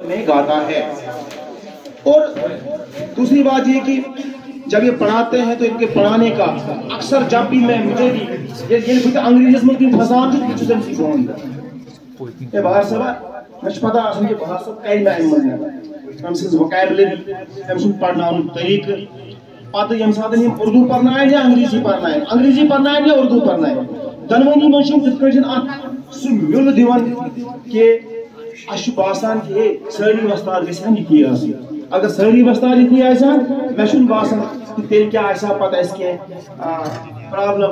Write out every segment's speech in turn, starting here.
میں گاتا ہے. اور دوسری بات یہ کہ جب یہ پڑھاتے ہیں تو ان کے پڑھانے کا اکثر جب بھی میں مجھے بھی یہ انگریزی میں پھنسان یہ باہر سے مجھے پتا کہ باہر سے کئی میں ہم سے وکیبلری ہم سے پڑھنا طریقہ پتہ یم ساتھ اردو پڑھنا ہے یا انگریزی پڑھنا ہے یا اردو پڑھنا ہے دنوانی مشین تک سہ مل دیوان کہ اس باسان کہ ساری وستار گھن یہ اگر ساری وستار یہ مے باسان تیل کیا پتہ اس کی پرابلم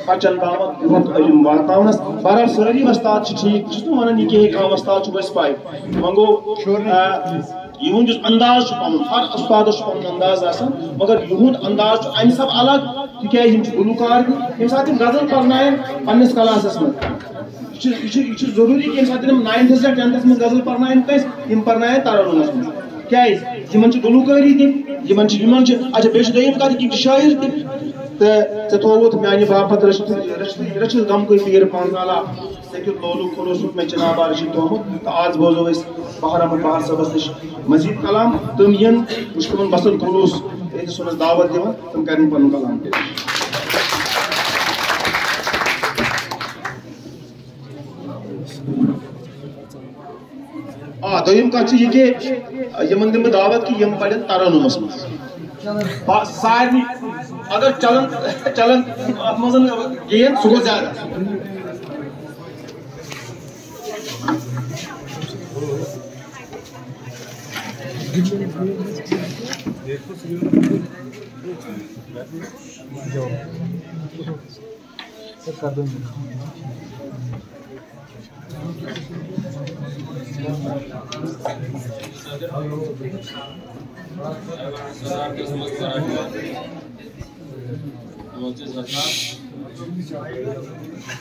بچن تام علم واتنس بہرحال ساری وستاد ٹھیک ونان یہ کہ کم وستاد پائی وۄنۍ گوٚو یہند انداز پن ہر استاد پن انداز آسان مگر یہند انداز امہ سب الگ تکیاز گلوکار یم سات غزل پڑھنائن پنس کلاسس من یہ ضروری کہ یم سات 9th یا 10th من غزل پڑھنائن یم پڑھنائن ترنمس من کیاز یمن گلوکاری تہ اچھا بیس دم کت کہ شاعر تہ ژے تھوت میانہ باپت رچھ غم کوئی پیر پان والا لیکن لولو کھولوس میں جناب رشید تھومت تو آج بوزو اس بہار احمد بہار صاحبس نش مزید کلام تم ین وچ تمن بسن کھولوس یہ سنس دعوت دِوان تم کرن پن کلام دویم کت یہ کہ یمن دم دعوت کہ یم پڑھن ترنمس مز سارے اگر چلن ات مزن گین سہ گو زیادہ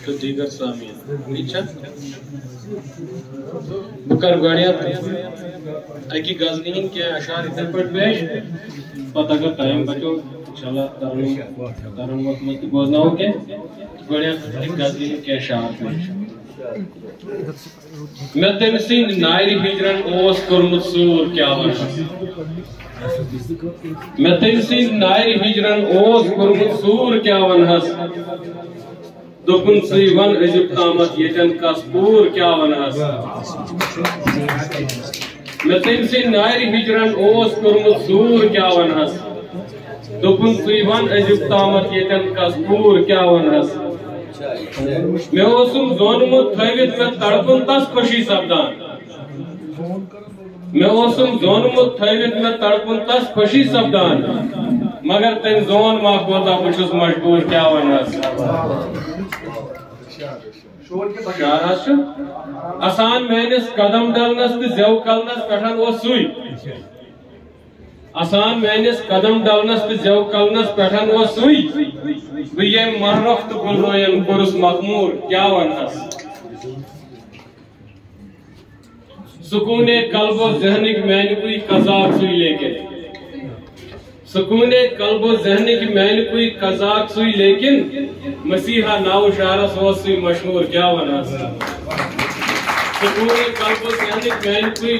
تو دیگر سامعین بکر گاڑیات اکی غزلین کے اشعار اتنے پڑھ پیش پتہ اگر ٹائم بچو انشاءاللہ ترنم وقت مجھے بوزنا ہو کے گاڑیات ایک غزلین کے اشعار پیش میں تم سین نائری ہجرن اوس کرمت سور کیا ونس میں تم سین نائری ہجرن اوس کرمت سور کیا ونس دپن سی ون ازیک تامت یتن کس پور کیا ونس میں تم سی نائری ہجرن اوس کرمت سور کیا ونس دپن سی ون ازیک تامت یتن کس پور کیا ونس میں اوسم زونمت تھویت میں تڑپن تس خوشی سپدان میں اوسم زونمت تھویت میں تڑپن تس خوشی سپدان مگر تم زون ما کوتا بچس مجبور کیا ونس شعر آسان میانس قدم ڈلنس تو زیو کلنس پٹھن او سوئی آسان میانس قدم ڈلنس تو زیو کلنس پٹھن او سوئی بہ یم مرنف تو گلروین کورس مخمور کیا ونس سکون قلب و ذہنک مینکوئی قذاق سوئی لیکن سکون قلب و ذہنک مینکوئی قذاق سوئی لیکن مسیحا ناو شہرس ہو سوئی مشہور کیا ونس سکون قلب و ذہنک مینکوئی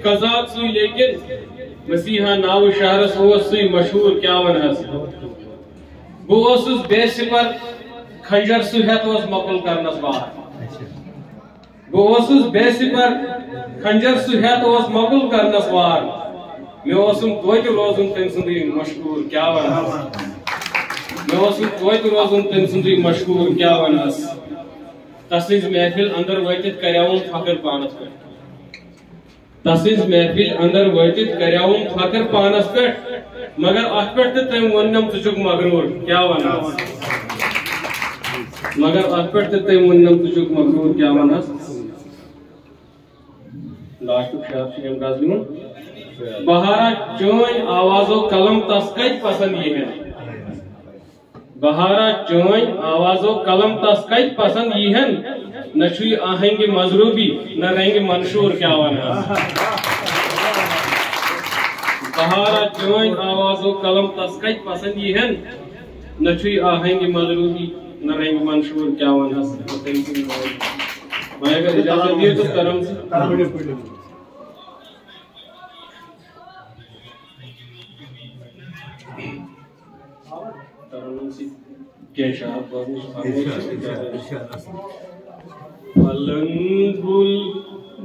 قذاق سوئی لیکن مسیحا ناو شہرس ہو سوئی مشہور کیا ونس بہت بے سپر کھنجر سہت مقل کرنس بار بہت بے سپر کھنجر سہت مقل کرنس بار میں توتہ روزن تم سندی مشہور کیا ونس میں توتہ روزن تم سندی مشہور کیا ونس تسز محفل اندر وتت کریاون فخر پانس پہ تسز محفل اندر وتت کریاون فخر پانس پہ مگر ات پہ تم ونم ژٕ مغرور کیا ونس مگر ات پہ تم ونم ژٕ مغرور کیا ونس لاسٹ شعر یم غزل من بہارا چون آواز و قلم تس کت پسند یہ ہے بہارا چون آواز و قلم تس کت پسند یہ ہے نہ چھوئی آہنگ مضروبی نہ رنگ منشور کیا ونس بہارا چون آواز و قلم تس کت پسند یہ ہے نہ چھوئی آہنگ مضروبی نہ رنگ منشور کیا ونس میں اگر اجازت دیے تو کرم سے